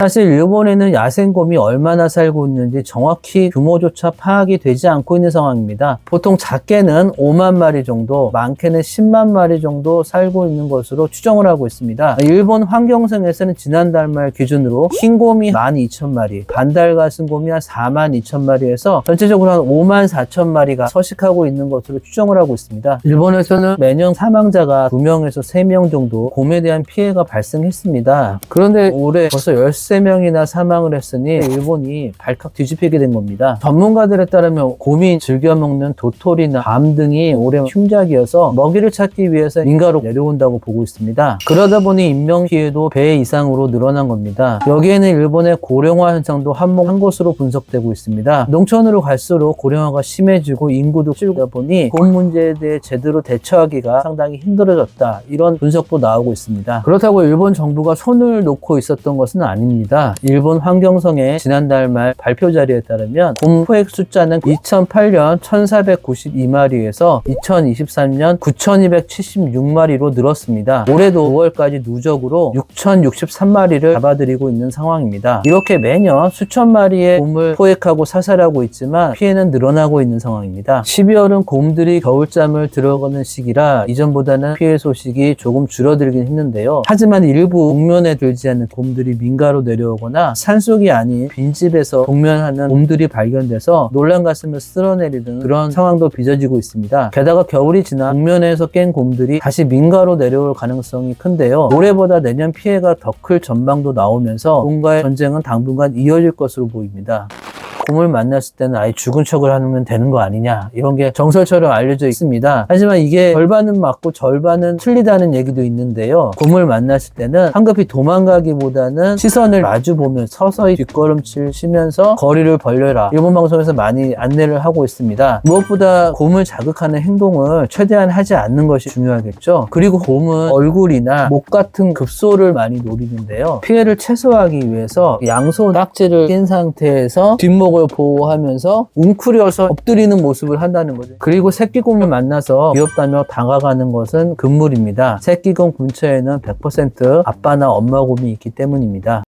사실 일본에는 야생곰이 얼마나 살고 있는지 정확히 규모조차 파악이 되지 않고 있는 상황입니다. 보통 작게는 5만 마리 정도, 많게는 10만 마리 정도 살고 있는 것으로 추정을 하고 있습니다. 일본 환경성에서는 지난달 말 기준으로 흰곰이 12,000마리, 반달가슴곰이 한 42,000마리에서 전체적으로 한 54,000마리가 서식하고 있는 것으로 추정을 하고 있습니다. 일본에서는 매년 사망자가 2명에서 3명 정도 곰에 대한 피해가 발생했습니다. 그런데 올해 벌써 13명이나 사망을 했으니 일본이 발칵 뒤집히게 된 겁니다. 전문가들에 따르면 곰이 즐겨 먹는 도토리나 밤 등이 올해 흉작이어서 먹이를 찾기 위해서 민가로 내려온다고 보고 있습니다. 그러다 보니 인명 피해도 배 이상으로 늘어난 겁니다. 여기에는 일본의 고령화 현상도 한몫한 것으로 분석되고 있습니다. 농촌으로 갈수록 고령화가 심해지고 인구도 줄다 보니 곰 문제에 대해 제대로 대처하기가 상당히 힘들어졌다, 이런 분석도 나오고 있습니다. 그렇다고 일본 정부가 손을 놓고 있었던 것은 아닙니다. 일본 환경성의 지난달 말 발표 자료에 따르면 곰 포획 숫자는 2008년 1492마리에서 2023년 9276마리로 늘었습니다. 올해도 5월까지 누적으로 6063마리를 잡아들이고 있는 상황입니다. 이렇게 매년 수천 마리의 곰을 포획하고 사살하고 있지만 피해는 늘어나고 있는 상황입니다. 12월은 곰들이 겨울잠을 들어가는 시기라 이전보다는 피해 소식이 조금 줄어들긴 했는데요. 하지만 일부 목면에 들지 않는 곰들이 민가로 내려오거나 산속이 아닌 빈집에서 동면하는 곰들이 발견돼서 놀란 가슴을 쓸어내리는 그런 상황도 빚어지고 있습니다. 게다가 겨울이 지나 목면에서 깬 곰들이 다시 민가로 내려올 가능성이 큰데요. 올해보다 내년 피해가 더 클 전망도 나오면서 곰과의 전쟁은 당분간 이어질 것으로 보입니다. 곰을 만났을 때는 아예 죽은 척을 하면 되는 거 아니냐, 이런 게 정설처럼 알려져 있습니다. 하지만 이게 절반은 맞고 절반은 틀리다는 얘기도 있는데요. 곰을 만났을 때는 황급히 도망가기보다는 시선을 마주보면 서서히 뒷걸음질 치면서 거리를 벌려라, 일본 방송에서 많이 안내를 하고 있습니다. 무엇보다 곰을 자극하는 행동을 최대한 하지 않는 것이 중요하겠죠. 그리고 곰은 얼굴이나 목 같은 급소를 많이 노리는데요. 피해를 최소화하기 위해서 양손 딱지를 낀 상태에서 뒷목을 보호하면서 웅크려서 엎드리는 모습을 한다는 거죠. 그리고 새끼곰을 만나서 귀엽다며 다가가는 것은 금물입니다. 새끼곰 근처에는 100% 아빠나 엄마 곰이 있기 때문입니다.